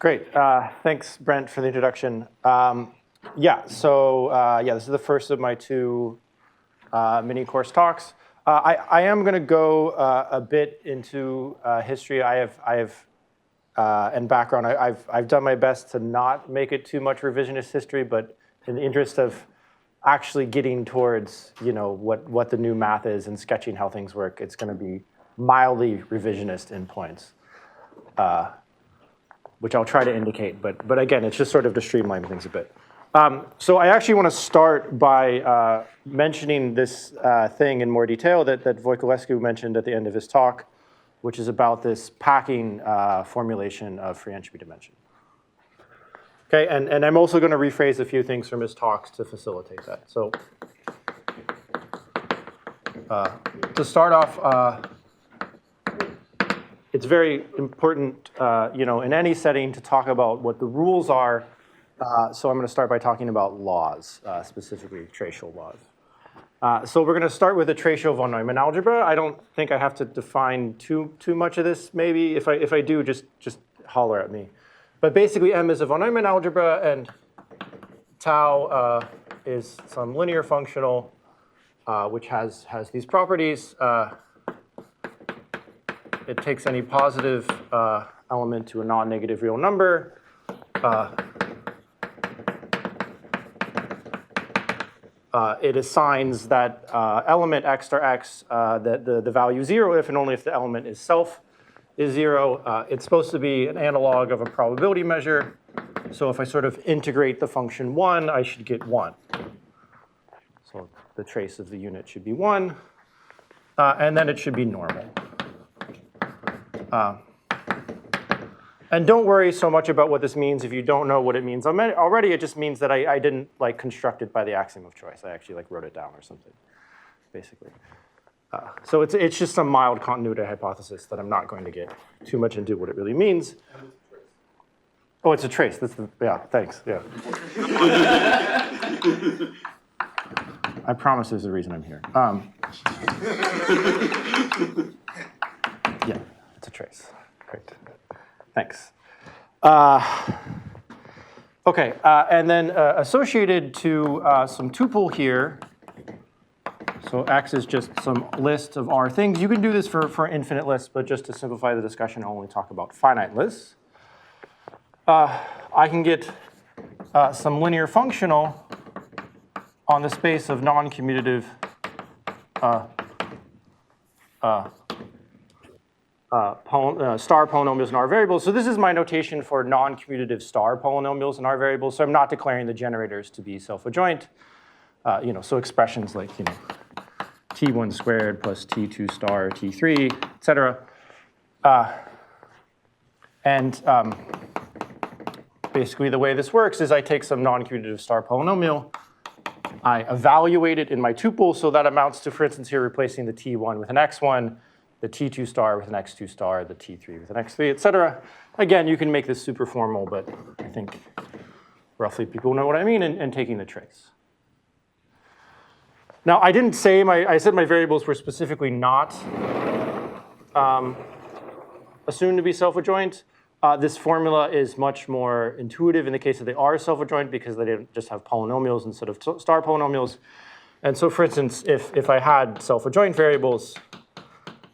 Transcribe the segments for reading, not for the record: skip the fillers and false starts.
Great. Thanks, Brent, for the introduction. This is the first of my two mini course talks. I am going to go a bit into history. And background. I've done my best to not make it too much revisionist history, but in the interest of actually getting towards what the new math is and sketching how things work, it's going to be mildly revisionist in points, which I'll try to indicate. But again, it's just sort of to streamline things a bit. So I actually want to start by mentioning this thing in more detail that Voiculescu mentioned at the end of his talk, which is about this packing formulation of free entropy dimension. Okay, and I'm also going to rephrase a few things from his talks to facilitate that. So to start off, it's very important, in any setting to talk about what the rules are. So I'm going to start by talking about laws, specifically tracial laws. So we're going to start with the tracial von Neumann algebra. I don't think I have to define too much of this. Maybe if I do, just holler at me. But basically, M is a von Neumann algebra, and tau is some linear functional, which has these properties. It takes any positive element to a non-negative real number. It assigns that element x star x the value 0 if and only if the element itself is 0. It's supposed to be an analog of a probability measure. So if I sort of integrate the function 1, I should get 1. So the trace of the unit should be 1. And then it should be normal. And don't worry so much about what this means if you don't know what it means already. It just means that I didn't construct it by the axiom of choice. I actually wrote it down or something, basically. So it's just some mild continuity hypothesis that I'm not going to get too much into what it really means. Oh, it's a trace. Thanks. Yeah. I promise there's a reason I'm here. Yeah, it's a trace. Great. Thanks. Okay, and then associated to some tuple here, so X is just some list of R things. You can do this for infinite lists, but just to simplify the discussion, I'll only talk about finite lists. I can get some linear functional on the space of non-commutative star polynomials in R variables. So this is my notation for non-commutative star polynomials in R variables. So I'm not declaring the generators to be self-adjoint. So expressions like t1 squared plus t2 star t3, et cetera. Basically the way this works is I take some non-commutative star polynomial. I evaluate it in my tuple. So that amounts to, for instance, here replacing the t1 with an x1, the t2 star with an x2 star, the t3 with an x3, et cetera. Again, you can make this super formal, but I think roughly people know what I mean in taking the trace. Now, I didn't say I said my variables were specifically not assumed to be self-adjoint. This formula is much more intuitive in the case that they are self-adjoint because they didn't just have polynomials instead of star polynomials. And so, for instance, if I had self-adjoint variables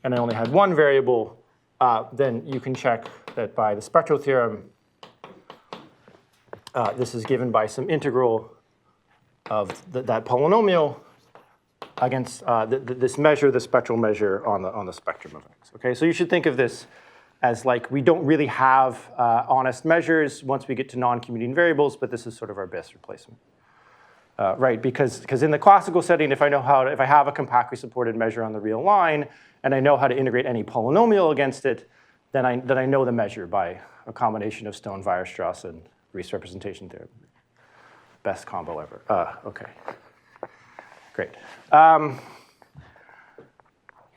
and I only had one variable, then you can check that by the spectral theorem, this is given by some integral of that polynomial against this measure, the spectral measure on the spectrum of X. Okay, so you should think of this as we don't really have honest measures once we get to non-commuting variables, but this is sort of our best replacement. Right, because in the classical setting, if I have a compactly supported measure on the real line, and I know how to integrate any polynomial against it, then I know the measure by a combination of Stone, Weierstrass, and Riesz representation theorem. Best combo ever. Okay, great.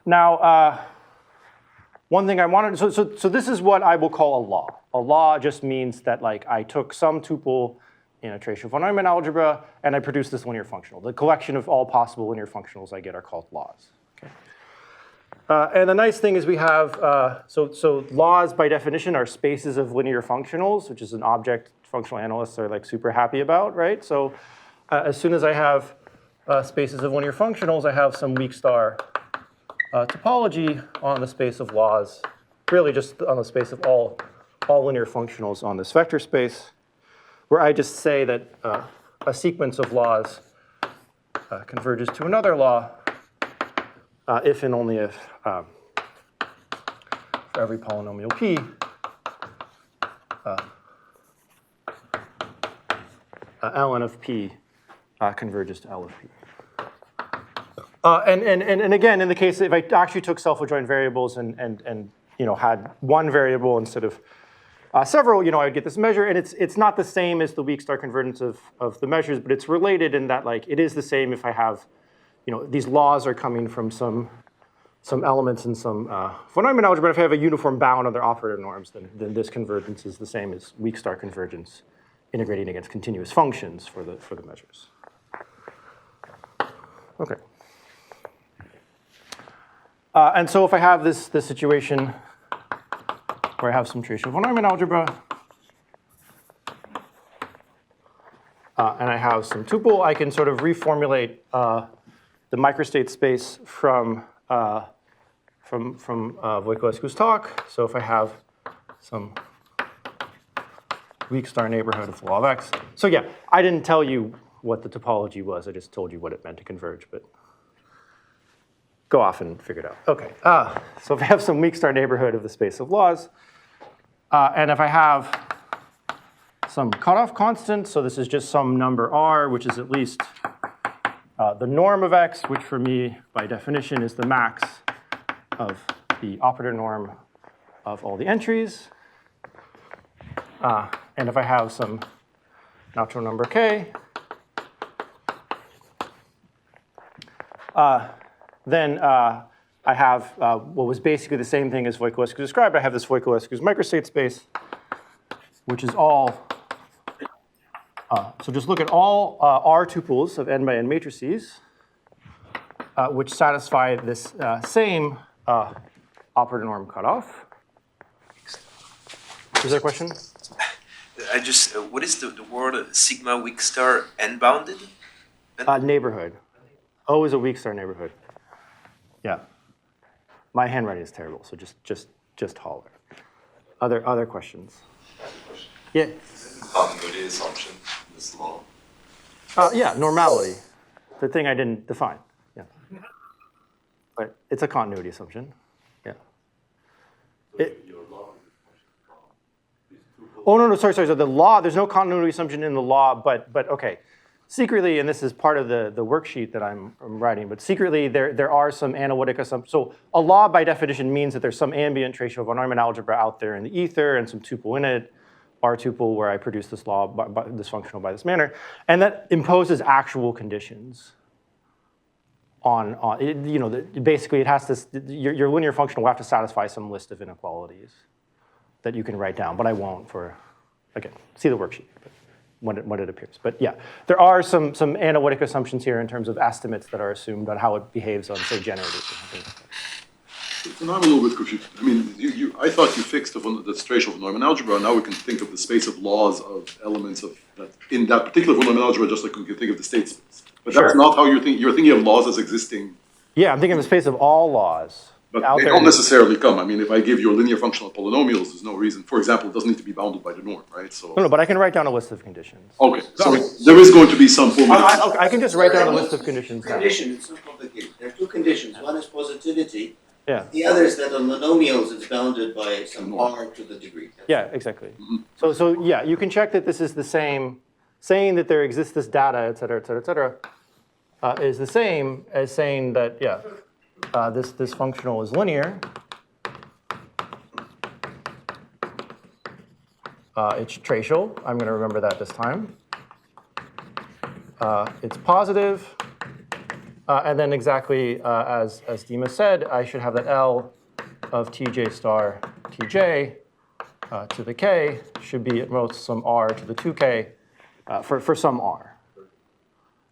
Now, one thing I wanted, so this is what I will call a law. A law just means that I took some tuple in a tracial von Neumann algebra, and I produce this linear functional. The collection of all possible linear functionals I get are called laws. Okay. And the nice thing is we have, so laws by definition are spaces of linear functionals, which is an object functional analysts are like super happy about, right? So as soon as I have spaces of linear functionals, I have some weak star topology on the space of laws, really just on the space of all linear functionals on this vector space, where I just say that a sequence of laws converges to another law if and only if for every polynomial p ln of p converges to L of p. And again, in the case if I actually took self-adjoint variables and had one variable instead of several, I'd get this measure, and it's not the same as the weak star convergence of the measures, but it's related in that like it is the same if I have, these laws are coming from some elements in some von Neumann algebra. If I have a uniform bound on their operator norms, then this convergence is the same as weak star convergence integrating against continuous functions for the measures. Okay. And so if I have this situation where I have some trivial von Neumann algebra, and I have some tuple, I can sort of reformulate the microstate space from Voiculescu's talk. So if I have some weak star neighborhood of the law of x. So yeah, I didn't tell you what the topology was. I just told you what it meant to converge, but go off and figure it out. Okay, so if I have some weak star neighborhood of the space of laws, and if I have some cutoff constant, so this is just some number r, which is at least the norm of x, which for me, by definition, is the max of the operator norm of all the entries. And if I have some natural number k, then I have what was basically the same thing as Voiculescu described. I have this Voiculescu's microstate space, which is all, so just look at all R tuples of n by n matrices, which satisfy this same operator norm cutoff. Is there a question? What is the word sigma weak star n-bounded? Neighborhood. O is a weak star neighborhood. Yeah. My handwriting is terrible, so just holler. Other questions? Yeah. Continuity assumption in this law. Yeah, normality. The thing I didn't define. Yeah. But it's a continuity assumption. Yeah. Oh, no, sorry. So the law, there's no continuity assumption in the law, but okay. Secretly, and this is part of the worksheet that I'm writing, but secretly there are some analytic assumptions. So a law by definition means that there's some ambient tracial von Neumann algebra out there in the ether and some tuple in it, R tuple where I produce this law, this functional by this manner, and that imposes actual conditions on basically it has to, your linear function will have to satisfy some list of inequalities that you can write down, but I won't for, again, see the worksheet. When it appears. But yeah, there are some analytic assumptions here in terms of estimates that are assumed on how it behaves on, say, generators. So I'm a little bit confused. I mean, I thought you fixed the tracial von Neumann algebra, and now we can think of the space of laws of elements of that in that particular von Neumann algebra, just like we can think of the state space. But that's not how you're thinking. You're thinking of laws as existing. Yeah, I'm thinking of the space of all laws. But they don't necessarily come. I mean, if I give you a linear functional polynomials, there's no reason. For example, it doesn't need to be bounded by the norm, right? So no, but I can write down a list of conditions. Okay, so there is going to be some form of... I can just write down a list of conditions. It's not complicated. There are two conditions. One is positivity. Yeah. The other is that on monomials it's bounded by some r to the degree. Yeah, exactly. Mm-hmm. So yeah, you can check that this is the same, saying that there exists this data, et cetera, is the same as saying that, yeah, this functional is linear. It's tracial. I'm going to remember that this time. It's positive. And then exactly as Dima said, I should have that L of Tj star Tj to the k should be at most some r to the 2k for some r.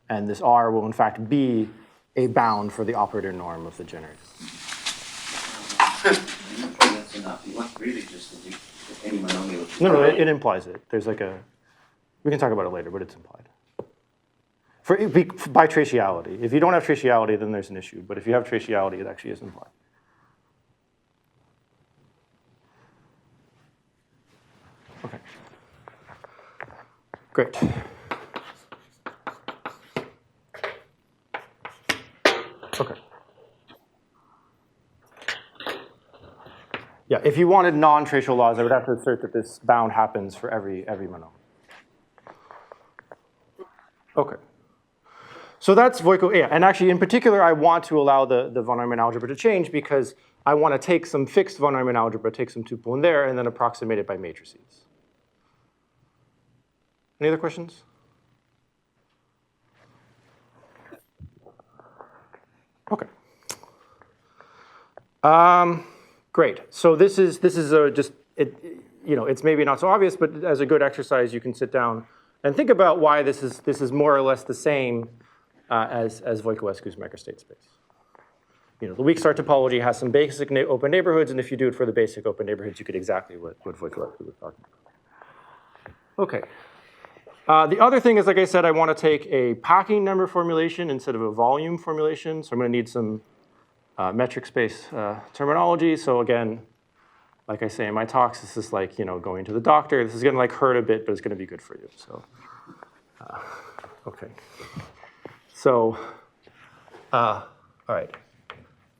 And this r will in fact be a bound for the operator norm of the generator. That's enough. You want really just to do any monomial. No, it implies it. There's like a, we can talk about it later, but it's implied. By traciality. If you don't have traciality, then there's an issue. But if you have traciality, it actually is implied. Okay. Great. Okay. Yeah, if you wanted non-tracial laws, I would have to assert that this bound happens for every monomial. Okay. So that's Voiculescu. Yeah, and actually, in particular, I want to allow the von Neumann algebra to change because I want to take some fixed von Neumann algebra, take some tuple in there, and then approximate it by matrices. Any other questions? Okay. Great. So this is just it's maybe not so obvious, but as a good exercise, you can sit down and think about why this is more or less the same as Voiculescu's microstate space. The weak star topology has some basic open neighborhoods, and if you do it for the basic open neighborhoods, you get exactly what Voiculescu was talking about. Okay. The other thing is, like I said, I want to take a packing number formulation instead of a volume formulation. So I'm going to need some metric space terminology. So again, like I say in my talks, this is like going to the doctor. This is going to like hurt a bit, but it's going to be good for you. So okay. So all right.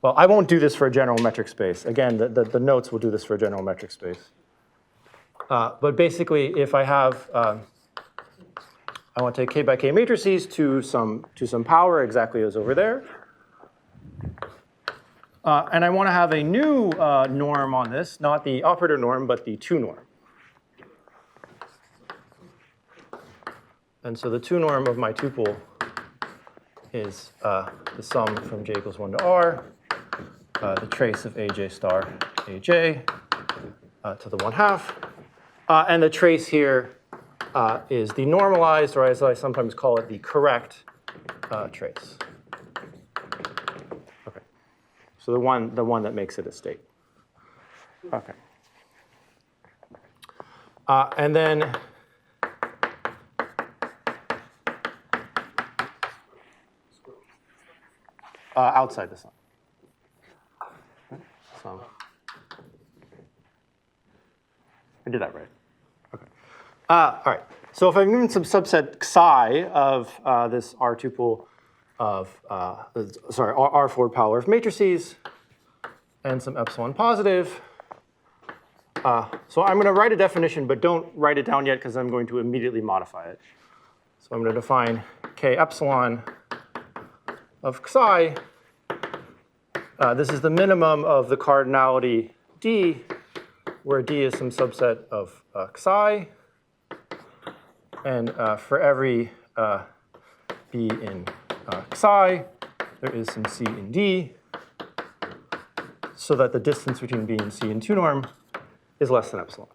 Well, I won't do this for a general metric space. Again, the notes will do this for a general metric space. But basically, if I have I want to take k by k matrices to some power exactly as over there. And I want to have a new norm on this, not the operator norm, but the 2 norm. And so the 2 norm of my tuple is the sum from j equals 1 to r, the trace of aj star aj to the 1/2. And the trace here is the normalized, or as I sometimes call it, the correct trace. Okay. So the one that makes it a state. Okay. And then outside the sum. Okay. So I did that right. Okay. All right. So if I'm given some subset psi of this R tuple of R4 power of matrices and some epsilon positive. So I'm going to write a definition, but don't write it down yet because I'm going to immediately modify it. So I'm going to define k epsilon of psi. This is the minimum of the cardinality D, where D is some subset of psi. And for every B in psi, there is some C in D, so that the distance between B and C in 2 norm is less than epsilon.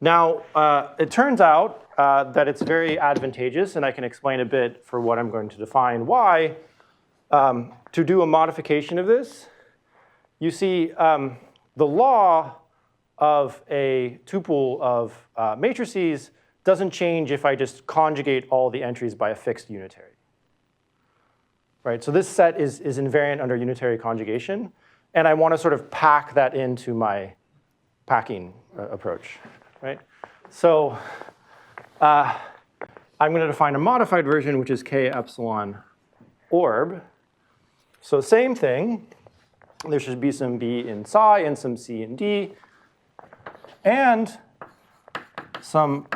Now, it turns out that it's very advantageous, and I can explain a bit for what I'm going to define why, to do a modification of this. You see, the law of a tuple of matrices doesn't change if I just conjugate all the entries by a fixed unitary. Right? So this set is invariant under unitary conjugation, and I want to sort of pack that into my packing approach. Right? So I'm going to define a modified version, which is k epsilon orb. So same thing. There should be some B in psi and some C in D, and some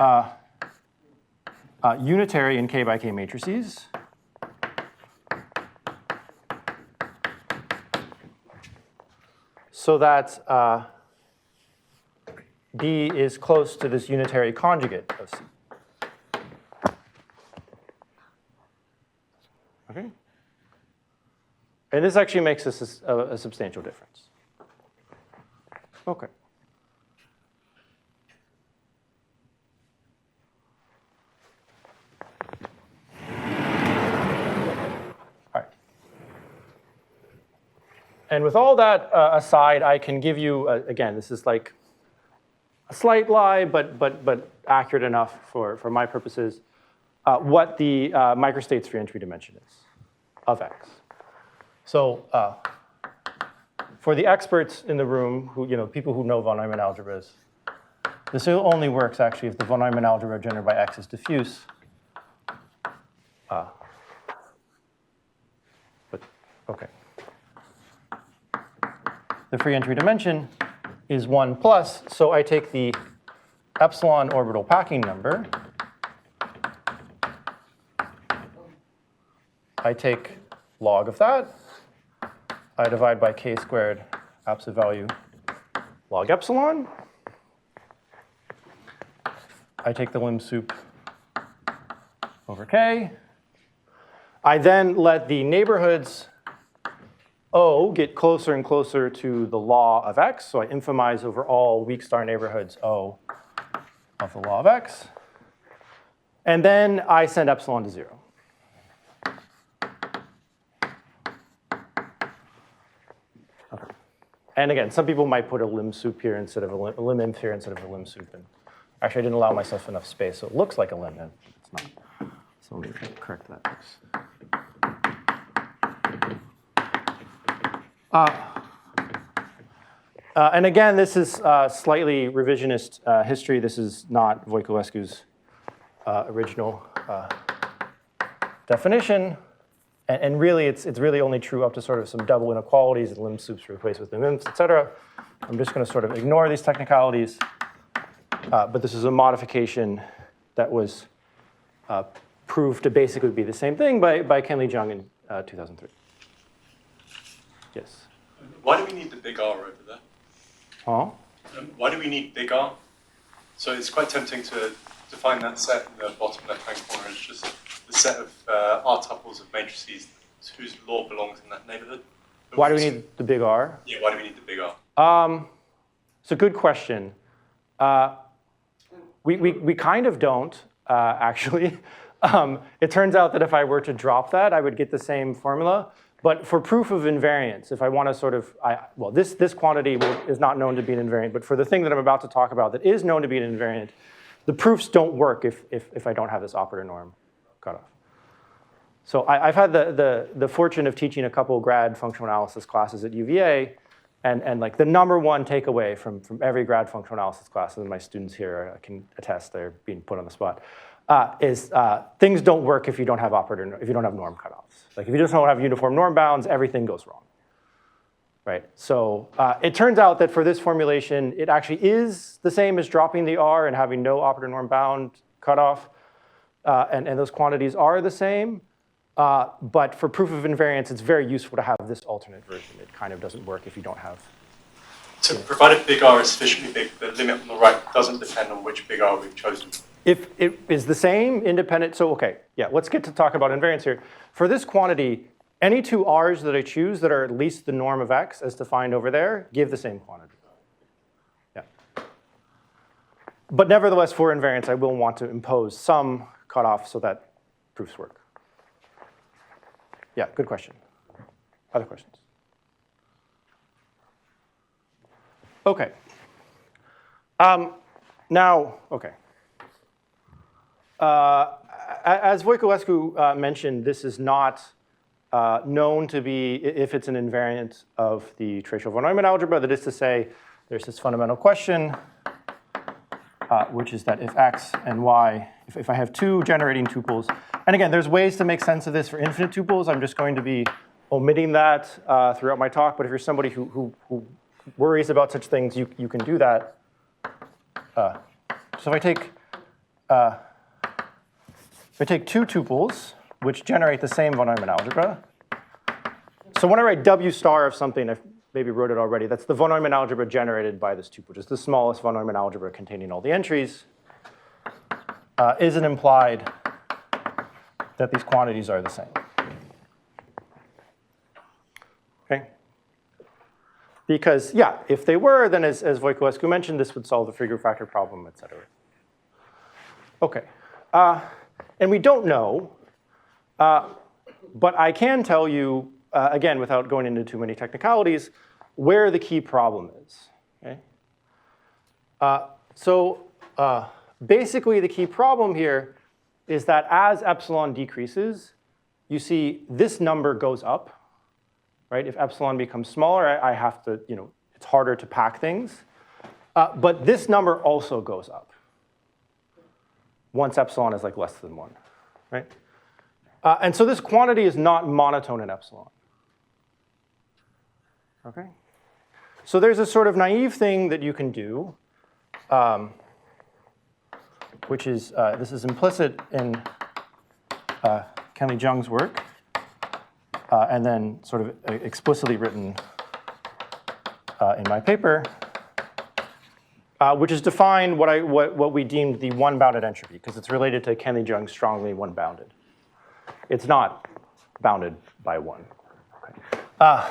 unitary in k by k matrices. So that B is close to this unitary conjugate of C. Okay? And this actually makes this a substantial difference. Okay. And with all that aside, I can give you, again, this is like a slight lie, but accurate enough for my purposes, what the microstate's free entry dimension is of X. So for the experts in the room, people who know von Neumann algebras, this only works actually if the von Neumann algebra generated by X is diffuse. But okay. The free entry dimension is 1 plus, so I take the epsilon orbital packing number. I take log of that. I divide by k squared absolute value log epsilon. I take the lim sup over k. I then let the neighborhoods O get closer and closer to the law of X. So I infamize over all weak star neighborhoods O of the law of X. And then I send epsilon to 0. Okay. And again, some people might put a lim sup here instead of a lim inf here instead of a lim sup. And actually, I didn't allow myself enough space, so it looks like a lim inf. It's not. So let me correct that first. And again, this is slightly revisionist history. This is not Voiculescu's original definition. And really, it's really only true up to sort of some double inequalities and lim sups replaced with lim infs, et cetera. I'm just going to sort of ignore these technicalities. But this is a modification that was proved to basically be the same thing by Ken-Lee Jung in 2003. Yes? Why do we need the big R over there? Huh? Why do we need big R? So it's quite tempting to define that set in the bottom left-hand corner as just the set of R tuples of matrices whose law belongs in that neighborhood. But Why do we need the big R? Yeah, why do we need the big R? It's a good question. We kind of don't, actually. It turns out that if I were to drop that, I would get the same formula. But for proof of invariance, if I want to sort of, this quantity is not known to be an invariant, but for the thing that I'm about to talk about that is known to be an invariant, the proofs don't work if I don't have this operator norm cutoff. So I've had the fortune of teaching a couple grad functional analysis classes at UVA, and like the number one takeaway from every grad functional analysis class, and my students here can attest, they're being put on the spot, is things don't work if you don't have norm cutoffs. Like if you just don't have uniform norm bounds, everything goes wrong, right? So it turns out that for this formulation, it actually is the same as dropping the R and having no operator norm bound cutoff, and those quantities are the same. But for proof of invariance, it's very useful to have this alternate version. It kind of doesn't work if you don't have. So provided big R is sufficiently big, the limit on the right doesn't depend on which big R we've chosen. If it is the same, independent, so okay, yeah, let's get to talk about invariance here. For this quantity, any two R's that I choose that are at least the norm of X as defined over there give the same quantity. Yeah. But nevertheless, for invariance, I will want to impose some cutoff so that proofs work. Yeah, good question. Other questions? Okay. Now, okay. As Voiculescu mentioned, this is not known to be, if it's an invariant of the tracial von Neumann algebra, that is to say, there's this fundamental question, which is that if X and Y, if I have two generating tuples, and again, there's ways to make sense of this for infinite tuples. I'm just going to be omitting that throughout my talk, but if you're somebody who worries about such things, you can do that. So if I take two tuples, which generate the same von Neumann algebra. So when I write W star of something, I maybe wrote it already, that's the von Neumann algebra generated by this tuple, which is the smallest von Neumann algebra containing all the entries, is it implied that these quantities are the same? Okay? Because, yeah, if they were, then as Voiculescu mentioned, this would solve the figure factor problem, et cetera. Okay. And we don't know, but I can tell you again, without going into too many technicalities, where the key problem is. Okay? Basically, the key problem here is that as epsilon decreases, you see this number goes up, right? If epsilon becomes smaller, I have to, it's harder to pack things. But this number also goes up once epsilon is like less than 1, right? And so this quantity is not monotone in epsilon. Okay? So there's a sort of naive thing that you can do, which is, this is implicit in Kenley-Jung's work, and then sort of explicitly written in my paper, which is define what we deemed the one-bounded entropy, because it's related to Kenley-Jung's strongly one-bounded. It's not bounded by 1. Okay.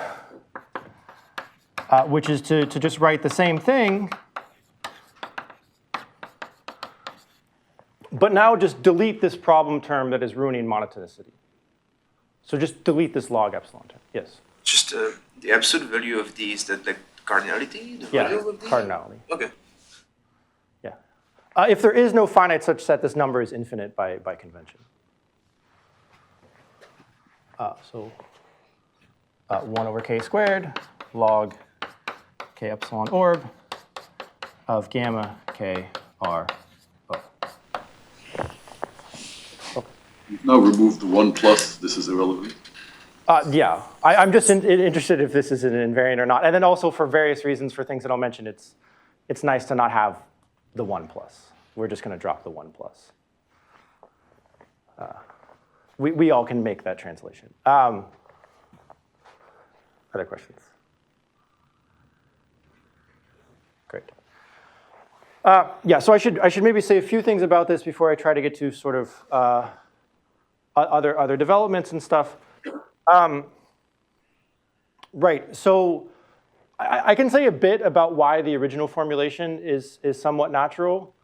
Which is to just write the same thing, but now just delete this problem term that is ruining monotonicity. So just delete this log epsilon term. Yes? Just the absolute value of d, is that like cardinality? The value of d? Cardinality. Okay. Yeah. If there is no finite such set, this number is infinite by convention. So 1 over k squared log k epsilon orb of gamma k r o. You've now removed the 1 plus, this is irrelevant. Yeah, I'm just interested if this is an invariant or not. And then also for various reasons, for things that I'll mention, it's nice to not have the 1 plus. We're just going to drop the 1 plus. We all can make that translation. Other questions? Great. Yeah, so I should maybe say a few things about this before I try to get to sort of other developments and stuff. Right, so I can say a bit about why the original formulation is somewhat natural.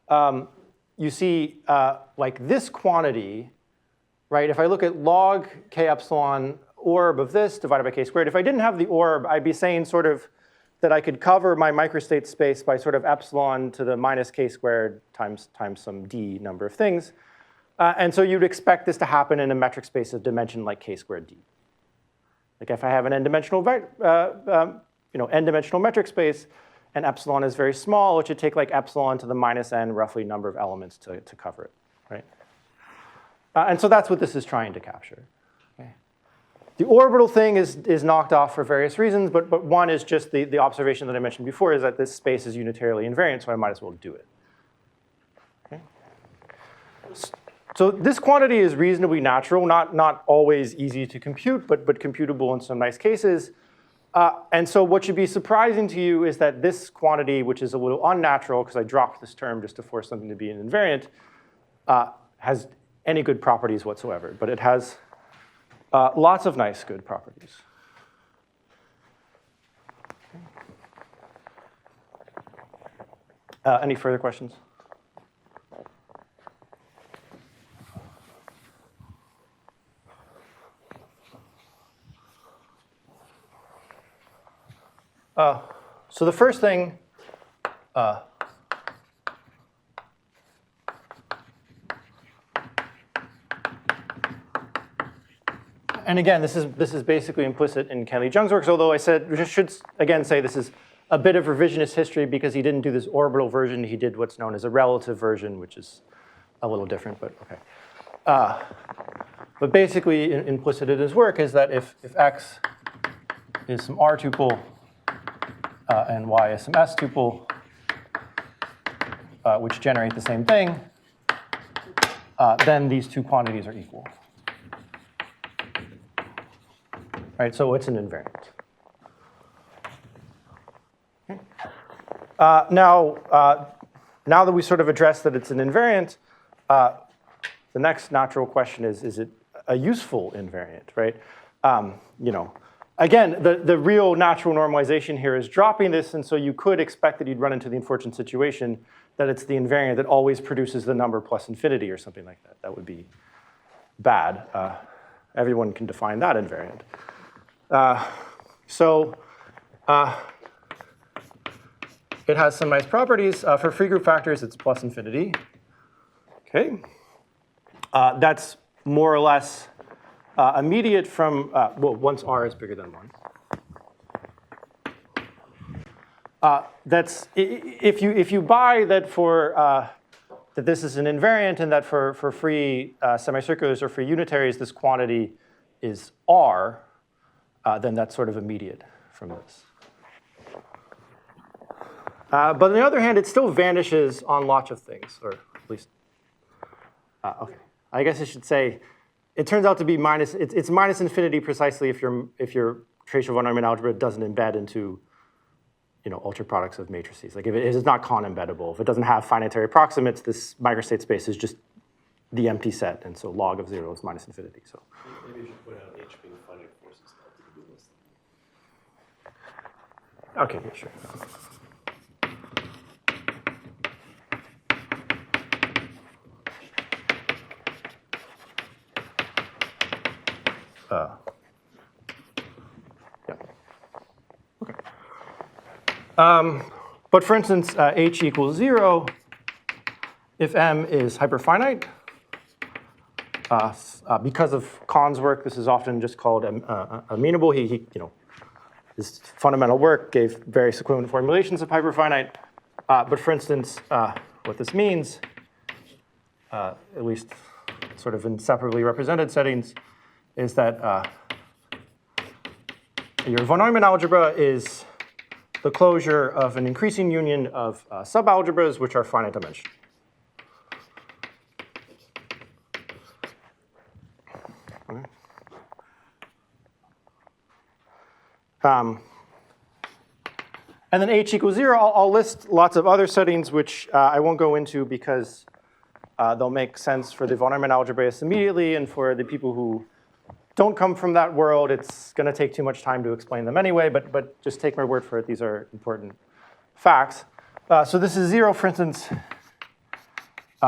You see, like this quantity, right, if I look at log k epsilon orb of this divided by k squared, if I didn't have the orb, I'd be saying sort of that I could cover my microstate space by sort of epsilon to the minus k squared times some d number of things. And so you'd expect this to happen in a metric space of dimension like k squared d. Like if I have an n-dimensional n-dimensional metric space and epsilon is very small, it should take like epsilon to the minus n roughly number of elements to cover it, right? And so that's what this is trying to capture. Okay. The orbital thing is knocked off for various reasons, but one is just the observation that I mentioned before is that this space is unitarily invariant, so I might as well do it. Okay. So this quantity is reasonably natural, not always easy to compute, but computable in some nice cases. And so what should be surprising to you is that this quantity, which is a little unnatural, because I dropped this term just to force something to be an invariant, has any good properties whatsoever. But it has lots of nice good properties. Any further questions? So the first thing, and again, this is basically implicit in Kenley-Jung's works, although I should again say this is a bit of revisionist history because he didn't do this orbital version. He did what's known as a relative version, which is a little different, but okay. But basically, implicit in his work is that if x is some R tuple and y is some S tuple, which generate the same thing, then these two quantities are equal. Right, so it's an invariant. Okay. Now that we sort of addressed that it's an invariant, the next natural question is it a useful invariant, right? Again, the real natural normalization here is dropping this, and so you could expect that you'd run into the unfortunate situation that it's the invariant that always produces the number plus infinity or something like that. That would be bad. Everyone can define that invariant. So it has some nice properties. For free group factors, it's plus infinity. Okay. That's more or less immediate from, well, once R is bigger than 1. That's, if you buy that for, that this is an invariant and that for free semicirculars or for unitaries, this quantity is R, then that's sort of immediate from this. But on the other hand, it still vanishes on lots of things, or at least, okay. I guess I should say, it turns out to be minus, it's minus infinity precisely if your tracial von Neumann algebra doesn't embed into, ultra products of matrices. Like if it is not con-embeddable, if it doesn't have finitary approximates, this microstate space is just the empty set, and so log of 0 is minus infinity. So maybe you should point out H being finite forces to do this. okay, yeah, sure. Yeah. Okay. But for instance, H equals 0 if M is hyperfinite. Because of Kahn's work, this is often just called amenable. His fundamental work gave various equivalent formulations of hyperfinite. But for instance, what this means, at least sort of in separately represented settings, is that your von Neumann algebra is the closure of an increasing union of subalgebras which are finite dimensional. Okay. And then H equals 0, I'll list lots of other settings which I won't go into because they'll make sense for the von Neumann algebraists immediately, and for the people who don't come from that world, it's going to take too much time to explain them anyway, but just take my word for it. These are important facts. So this is 0, for instance,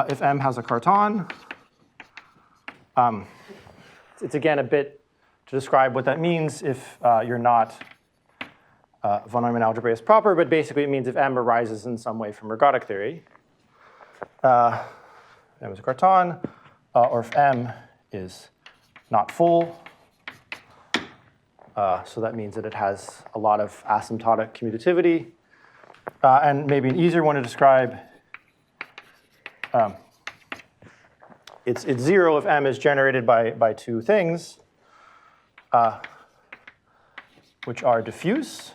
if M has a Cartan. It's again a bit to describe what that means if you're not von Neumann algebraist proper, but basically it means if M arises in some way from ergodic theory. M is a Cartan, or if M is not full. So that means that it has a lot of asymptotic commutativity. And maybe an easier one to describe, it's 0 if M is generated by two things, which are diffuse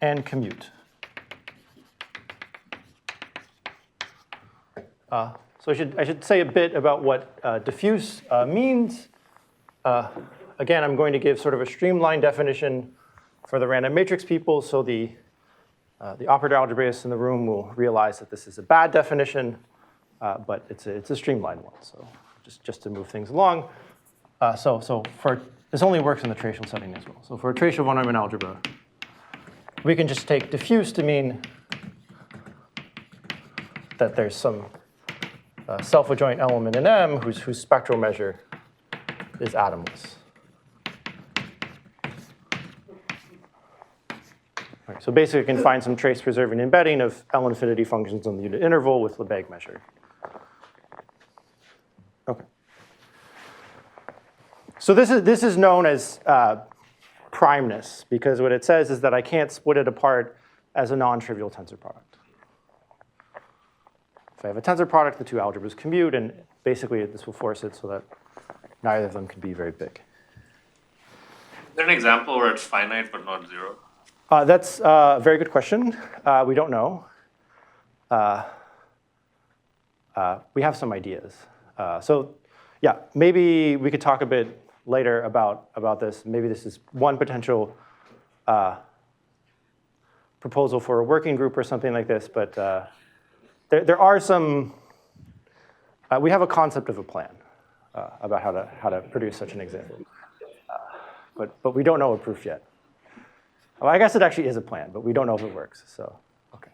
and commute. So I should say a bit about what diffuse means. Again, I'm going to give sort of a streamlined definition for the random matrix people, so the operator algebraists in the room will realize that this is a bad definition, but it's a streamlined one. So just to move things along. So this only works in the tracial setting as well. So for a tracial von Neumann algebra, we can just take diffuse to mean that there's some self-adjoint element in M whose spectral measure is atomless. Right, so basically, you can find some trace-preserving embedding of L infinity functions on the unit interval with Lebesgue measure. Okay. So this is known as primeness, because what it says is that I can't split it apart as a non-trivial tensor product. If I have a tensor product, the two algebras commute, and basically this will force it so that neither of them can be very big. Is there an example where it's finite but not 0? That's a very good question. We don't know. We have some ideas. So yeah, maybe we could talk a bit later about this. Maybe this is one potential proposal for a working group or something like this, but there are some, we have a concept of a plan about how to produce such an example. But we don't know a proof yet. Well, I guess it actually is a plan, but we don't know if it works. So, okay.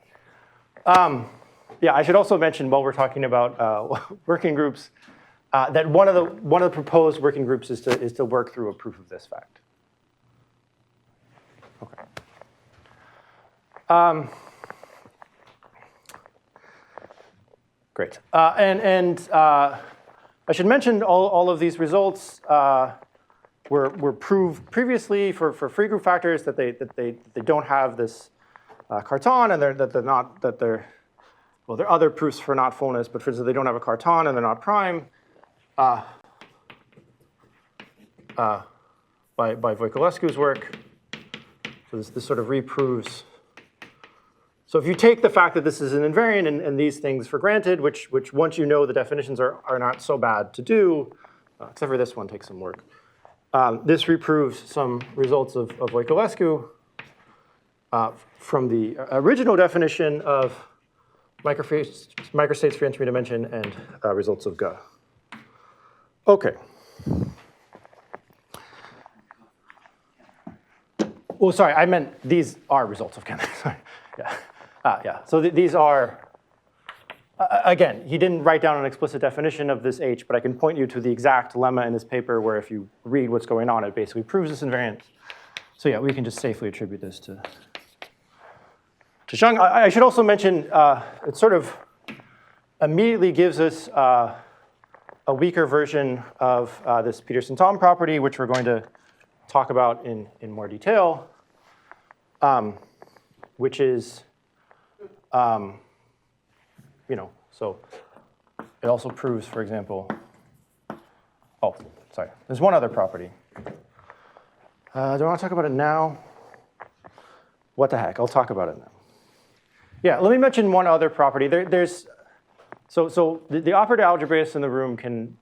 Yeah, I should also mention while we're talking about working groups, that one of the proposed working groups is to work through a proof of this fact. Okay. Great. I should mention all of these results were proved previously for free group factors that they don't have this carton, and there are other proofs for not fullness, but for instance, they don't have a carton and they're not prime by Voiculescu's work. So this sort of reproves. So if you take the fact that this is an invariant and these things for granted, which once you know the definitions are not so bad to do, except for this one takes some work. This reproves some results of Voiculescu from the original definition of microstates for entropy dimension and results of Ge. Okay. Well, sorry, I meant these are results of Ge. Sorry. Yeah. Yeah. So these are, again, he didn't write down an explicit definition of this H, but I can point you to the exact lemma in this paper where if you read what's going on, it basically proves this invariant. So yeah, we can just safely attribute this to Zhang. I should also mention, it sort of immediately gives us a weaker version of this Peterson-Thom property, which we're going to talk about in more detail, which is, so it also proves, for example, oh, sorry, there's one other property. Do I want to talk about it now? What the heck, I'll talk about it now. Yeah, let me mention one other property. So the operator algebraists in the room can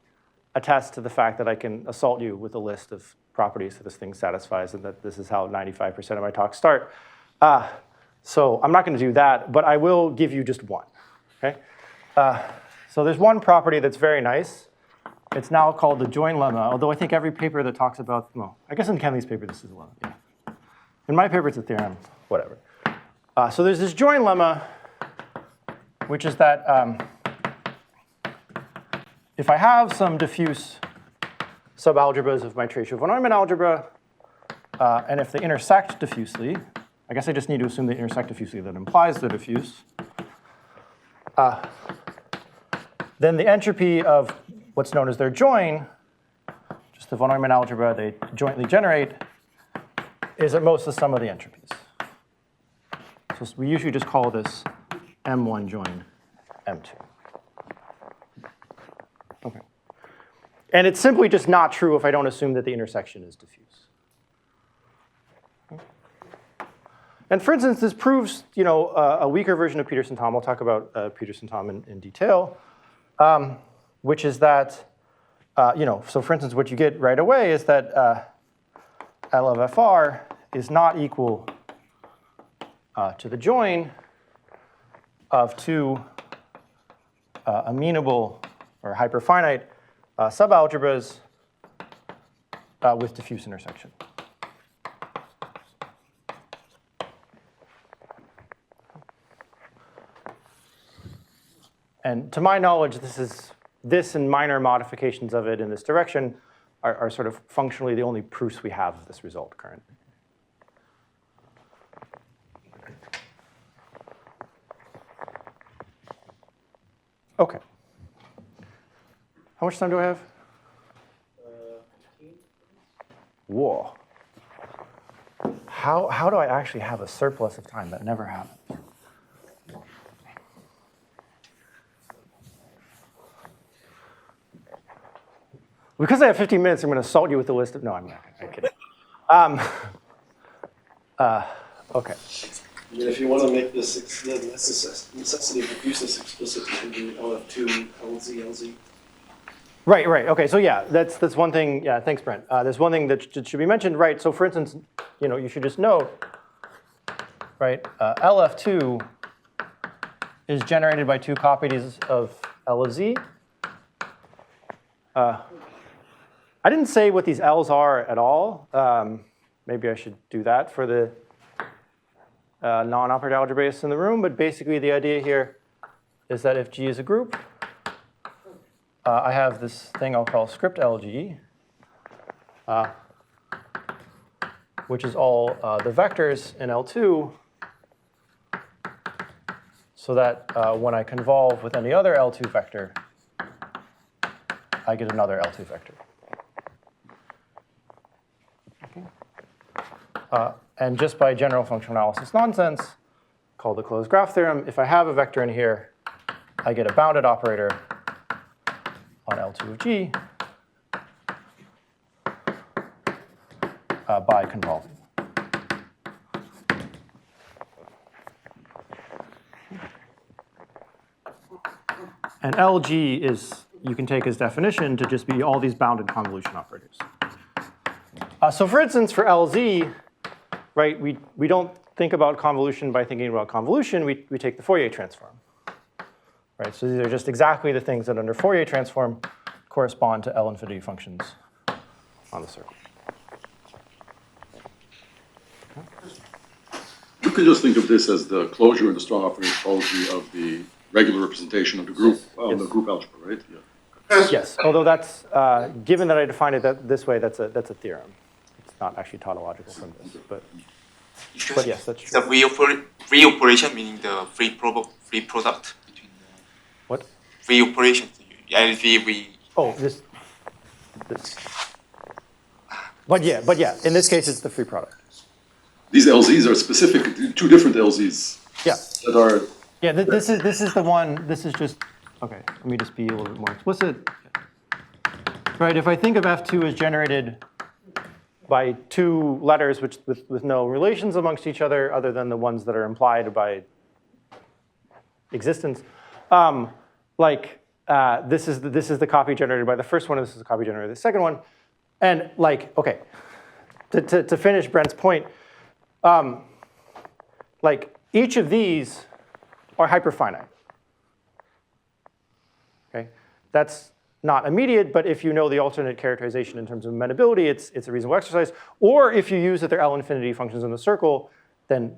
attest to the fact that I can assault you with a list of properties that this thing satisfies, and that this is how 95% of my talks start. So I'm not going to do that, but I will give you just one. Okay? So there's one property that's very nice. It's now called the join lemma, although I think every paper that talks about, well, I guess in Kenley's paper this is a lemma. Yeah. In my paper it's a theorem, whatever. So there's this join lemma, which is that if I have some diffuse subalgebras of my Matrices von Neumann algebra, and if they intersect diffusely, I guess I just need to assume they intersect diffusely. That implies they're diffuse. Then the entropy of what's known as their join, just the von Neumann algebra they jointly generate, is at most the sum of the entropies. So we usually just call this M1 join M2. Okay. And it's simply just not true if I don't assume that the intersection is diffuse. And for instance, this proves, a weaker version of Peterson-Thom. I'll talk about Peterson-Thom in detail, which is that, so for instance, what you get right away is that L of FR is not equal to the join of two amenable or hyperfinite subalgebras with diffuse intersection. And to my knowledge, this and minor modifications of it in this direction are sort of functionally the only proofs we have of this result currently. Okay. How much time do I have? 15. Whoa. How do I actually have a surplus of time? That never happens. Because I have 15 minutes, I'm going to assault you with a list of, no, I'm not. I'm kidding. Okay. If you want to make this the necessity of diffuseness explicit, you can do LF2, LZ, LZ. Right. Okay. So yeah, that's one thing. Yeah. Thanks, Brent. There's one thing that should be mentioned. Right. So for instance, you should just note, right? LF2 is generated by two copies of L of Z. I didn't say what these L's are at all. Maybe I should do that for the non-operator algebraists in the room. But basically, the idea here is that if G is a group, I have this thing I'll call script LG, which is all the vectors in L2, so that when I convolve with any other L2 vector, I get another L2 vector. Okay. And just by general functional analysis nonsense, called the closed graph theorem, if I have a vector in here, I get a bounded operator on L2 of G by convolving. And LG is, you can take as definition to just be all these bounded convolution operators. So for instance, for LZ, right, we don't think about convolution by thinking about convolution. We take the Fourier transform. Right, so these are just exactly the things that under Fourier transform correspond to L infinity functions on the circle. You could just think of this as the closure in the strong operator topology of the regular representation of the group, Yes. the group algebra, right? Yeah. Yes, although that's, given that I defined it this way, that's a theorem. It's not actually tautological from this, but yes, that's true. The free operation meaning the free product between the What? free operation. LV Oh, this. But yeah, in this case, it's the free product. These LZs are specific, two different LZs Yeah. that are. Yeah, this is the one, this is just, okay, let me just be a little bit more explicit. Right, if I think of F2 as generated by two letters with no relations amongst each other than the ones that are implied by existence, this is the copy generated by the first one, and this is the copy generated by the second one. And okay, to finish Brent's point, each of these are hyperfinite. Okay, that's not immediate, but if you know the alternate characterization in terms of amenability, it's a reasonable exercise. Or if you use that they're L infinity functions in the circle, then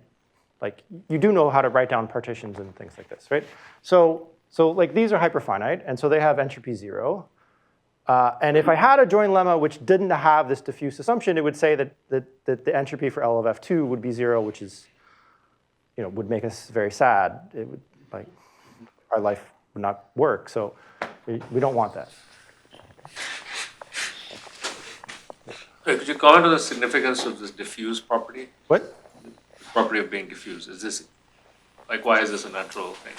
you do know how to write down partitions and things like this, right? So these are hyperfinite, and so they have entropy 0. And if I had a join lemma which didn't have this diffuse assumption, it would say that the entropy for L of F2 would be 0, which is, would make us very sad. It would, our life would not work. So we don't want that. Could you comment on the significance of this diffuse property? What? The property of being diffuse. Is this, why is this a natural thing?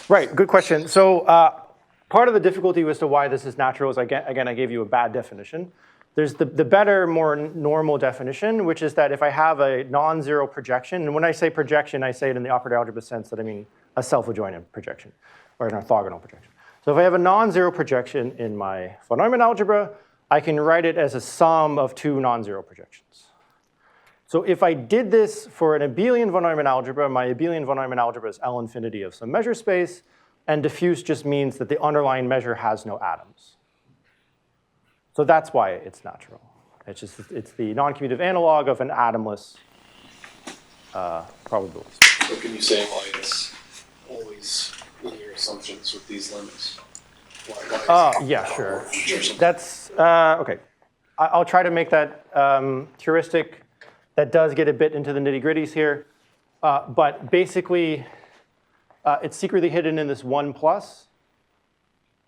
Right, good question. So part of the difficulty as to why this is natural is, again, I gave you a bad definition. There's the better, more normal definition, which is that if I have a non-zero projection, and when I say projection, I say it in the operator algebra sense that I mean a self-adjoint projection, or an orthogonal projection. So if I have a non-zero projection in my von Neumann algebra, I can write it as a sum of two non-zero projections. So if I did this for an abelian von Neumann algebra, my abelian von Neumann algebra is L infinity of some measure space, and diffuse just means that the underlying measure has no atoms. So that's why it's natural. It's the non-commutative analog of an atomless probability space. So can you say why it's always in your assumptions with these limits? Why is it Yeah, sure. or something? That's, okay. I'll try to make that heuristic. That does get a bit into the nitty-gritties here. But basically, it's secretly hidden in this 1 plus.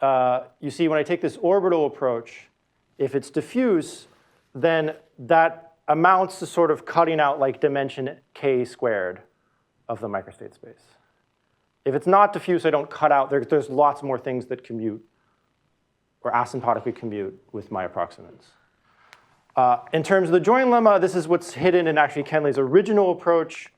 You see, when I take this orbital approach, if it's diffuse, then that amounts to sort of cutting out dimension k squared of the microstate space. If it's not diffuse, I don't cut out. There's lots more things that commute or asymptotically commute with my approximants. In terms of the join lemma, this is what's hidden in actually Kenley's original approach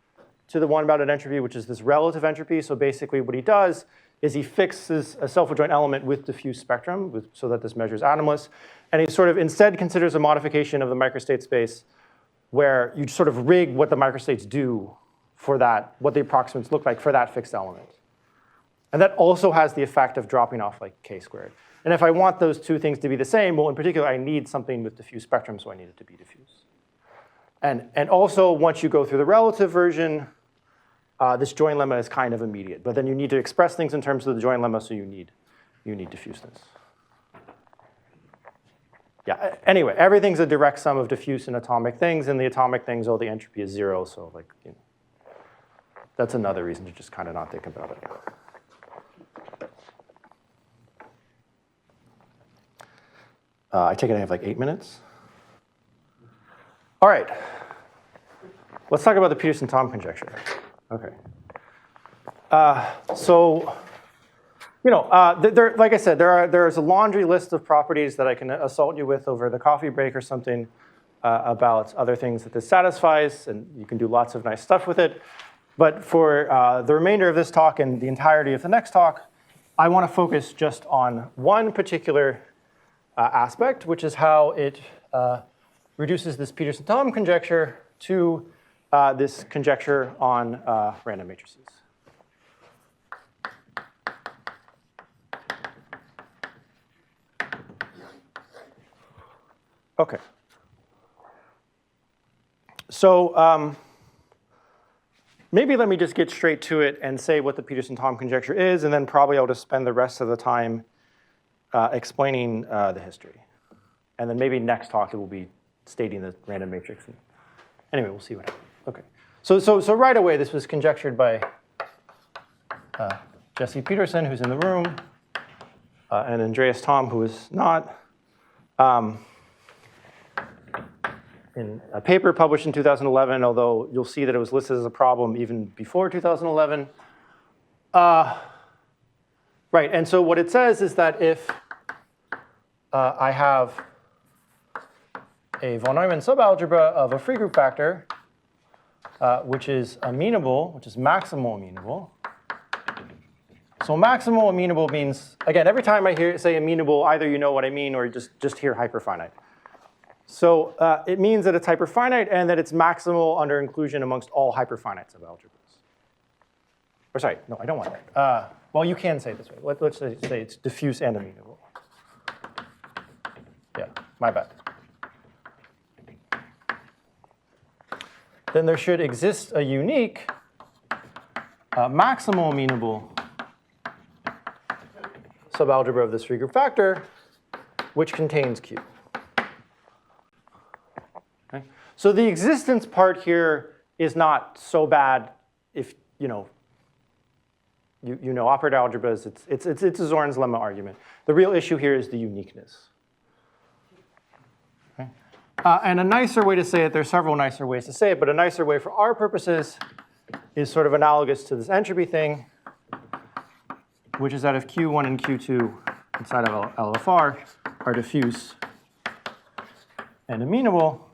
to the one-bounded entropy, which is this relative entropy. So basically what he does is he fixes a self-adjoint element with diffuse spectrum so that this measure is atomless. And he sort of instead considers a modification of the microstate space where you sort of rig what the microstates do for that, what the approximants look like for that fixed element. And that also has the effect of dropping off k squared. And if I want those two things to be the same, well, in particular, I need something with diffuse spectrum, so I need it to be diffuse. And also, once you go through the relative version, this join lemma is kind of immediate. But then you need to express things in terms of the join lemma, so you need diffuseness. yeah, anyway, everything's a direct sum of diffuse and atomic things, and the atomic things, the entropy is 0, so like, that's another reason to just kind of not think about it. I take it I have like 8 minutes. All right, let's talk about the Peterson-Thom conjecture. Okay. So, like I said, there's a laundry list of properties that I can assault you with over the coffee break or something about other things that this satisfies, and you can do lots of nice stuff with it. But for the remainder of this talk and the entirety of the next talk, I want to focus just on one particular aspect, which is how it reduces this Peterson-Thom conjecture to this conjecture on random matrices. Okay. So maybe let me just get straight to it and say what the Peterson-Thom conjecture is, and then probably I'll just spend the rest of the time explaining the history. And then maybe next talk it will be stating the random matrix. Anyway, we'll see what happens. Okay. So right away, this was conjectured by Jesse Peterson, who's in the room, and Andreas Thom, who is not. In a paper published in 2011, although you'll see that it was listed as a problem even before 2011. Right, and so what it says is that if I have a von Neumann subalgebra of a free group factor, which is amenable, which is maximal amenable. So maximal amenable means, again, every time I say amenable, either you know what I mean or you just hear hyperfinite. So it means that it's hyperfinite and that it's maximal under inclusion amongst all hyperfinite subalgebras. Or sorry, no, I don't want that. Well, you can say it this way. Let's say it's diffuse and amenable. Yeah, my bad. Then there should exist a unique maximal amenable subalgebra of this free group factor, which contains Q. Okay. So the existence part here is not so bad if you know operator algebras. It's a Zorn's lemma argument. The real issue here is the uniqueness. Okay. And a nicer way to say it, there's several nicer ways to say it, but a nicer way for our purposes is sort of analogous to this entropy thing, which is that if Q1 and Q2 inside of LFR are diffuse and amenable,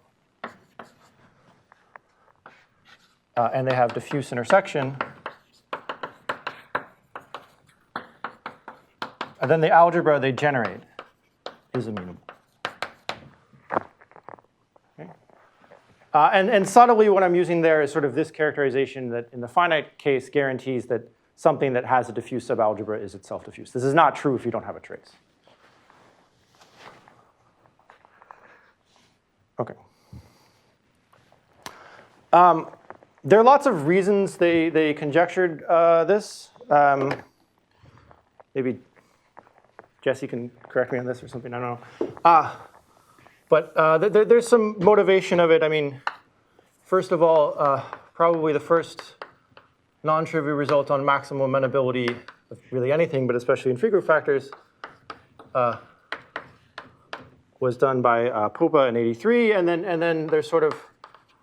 and they have diffuse intersection, and then the algebra they generate is amenable. Okay. And subtly what I'm using there is sort of this characterization that in the finite case guarantees that something that has a diffuse subalgebra is itself diffuse. This is not true if you don't have a trace. Okay. There are lots of reasons they conjectured this. Maybe Jesse can correct me on this or something, I don't know. But there's some motivation of it. I mean, first of all, probably the first non-trivial result on maximal amenability of really anything, but especially in free group factors, was done by Popa in '83, and then there's sort of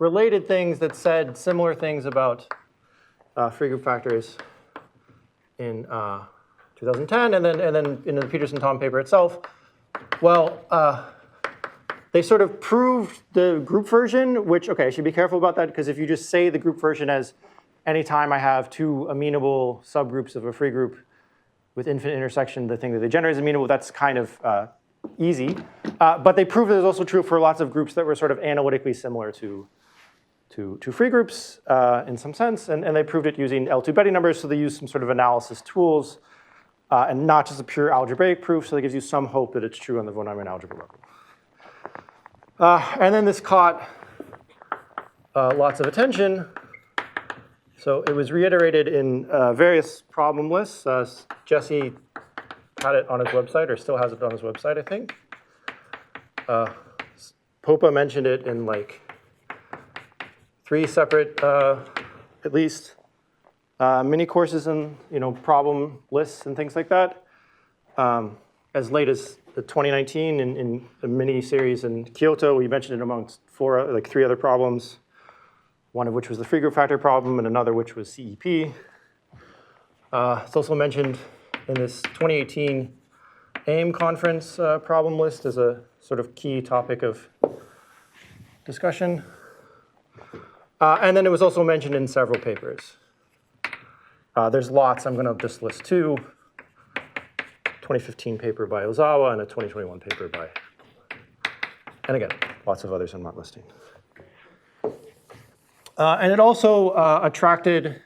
related things that said similar things about free group factors in 2010, and then in the Peterson-Thom paper itself. Well, they sort of proved the group version, which, okay, I should be careful about that, because if you just say the group version as anytime I have two amenable subgroups of a free group with infinite intersection, the thing that they generate is amenable, that's kind of easy. But they proved that it's also true for lots of groups that were sort of analytically similar to free groups in some sense, and they proved it using L2 Betty numbers, so they used some sort of analysis tools, and not just a pure algebraic proof, so that gives you some hope that it's true on the von Neumann algebra level. And then this caught lots of attention. So it was reiterated in various problem lists. Jesse had it on his website, or still has it on his website, I think. Popa mentioned it in like 3 separate, at least, mini courses and problem lists and things like that. As late as the 2019 in a mini series in Kyoto, we mentioned it amongst 3 other problems, one of which was the free group factor problem and another which was CEP. It's also mentioned in this 2018 AIM conference problem list as a sort of key topic of discussion. And then it was also mentioned in several papers. There's lots. I'm going to just list 2. 2015 paper by Ozawa and a 2021 paper by, and again, lots of others I'm not listing. And it also attracted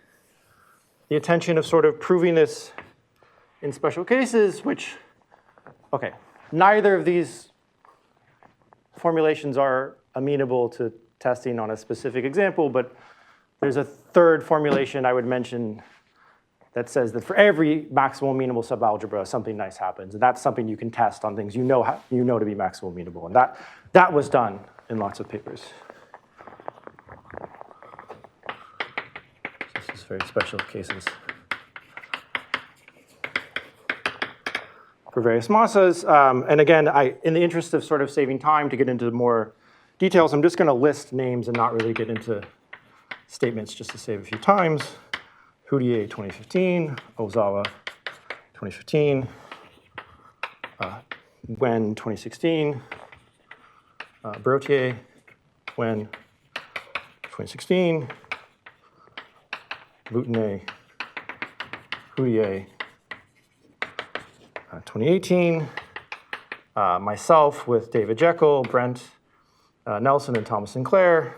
the attention of sort of proving this in special cases, which, okay, neither of these formulations are amenable to testing on a specific example, but there's a third formulation I would mention that says that for every maximal amenable subalgebra, something nice happens. And that's something you can test on things you know to be maximal amenable. And that was done in lots of papers. This is very special cases. For various massas. And again, in the interest of sort of saving time to get into more details, I'm just going to list names and not really get into statements just to save a few times. Houdier 2015, Ozawa 2015, Wen 2016, Brotier, Wen 2016, Boutonnet, Houdier 2018, myself with David Jekyll, Brent Nelson, and Thomas Sinclair,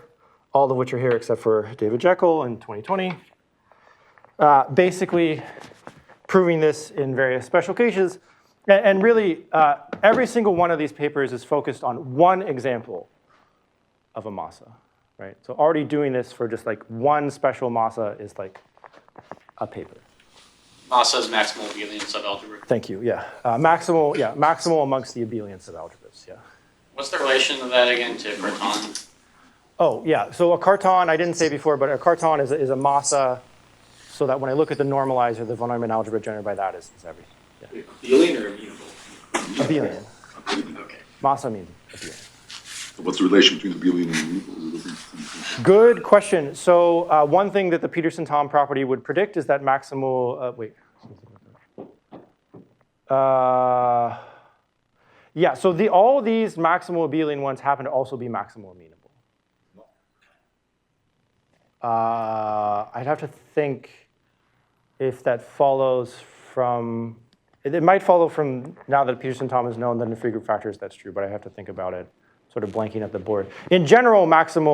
all of which are here except for David Jekyll in 2020. Basically proving this in various special cases. And really, every single one of these papers is focused on one example of a massa, right? So already doing this for just like one special massa is like a paper. Massa is maximal abelian subalgebra. Thank you, yeah. Maximal amongst the abelian subalgebras, yeah. What's the relation of that again to Cartan? Oh, yeah, so a Cartan, I didn't say before, but a Cartan is a massa so that when I look at the normalizer, the von Neumann algebra generated by that is everything. Yeah. Abelian or immutable? Abelian. Okay. Massa means abelian. So what's the relation between abelian and immutable? Good question. So one thing that the Peterson-Thom property would predict is that maximal, yeah, so all these maximal abelian ones happen to also be maximal amenable. I'd have to think if that follows from, it might follow from now that Peterson-Thom is known, then the free group factors, that's true, but I have to think about it, sort of blanking at the board. In general, abelian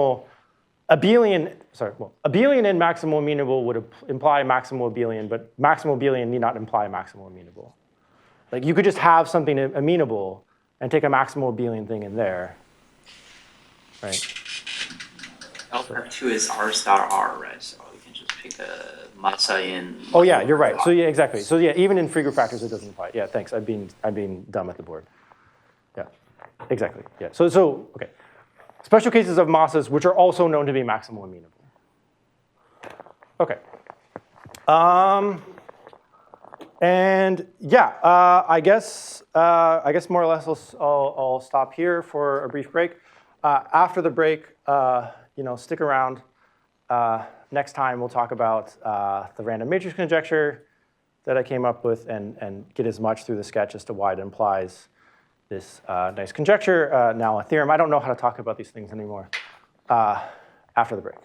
and maximal amenable would imply maximal abelian, but maximal abelian need not imply maximal amenable. Like you could just have something amenable and take a maximal abelian thing in there, right? Algebra 2 is R star R, right? So we can just pick a massa in. Oh yeah, you're right. So yeah, exactly. So yeah, even in free group factors, it doesn't apply. Yeah, thanks. I'm being dumb at the board. Yeah, exactly. Yeah. So okay. Special cases of massas which are also known to be maximal amenable. Okay. And yeah, I guess more or less I'll stop here for a brief break. After the break, stick around. Next time we'll talk about the random matrix conjecture that I came up with and get as much through the sketch as to why it implies this nice conjecture, now a theorem. I don't know how to talk about these things anymore. After the break.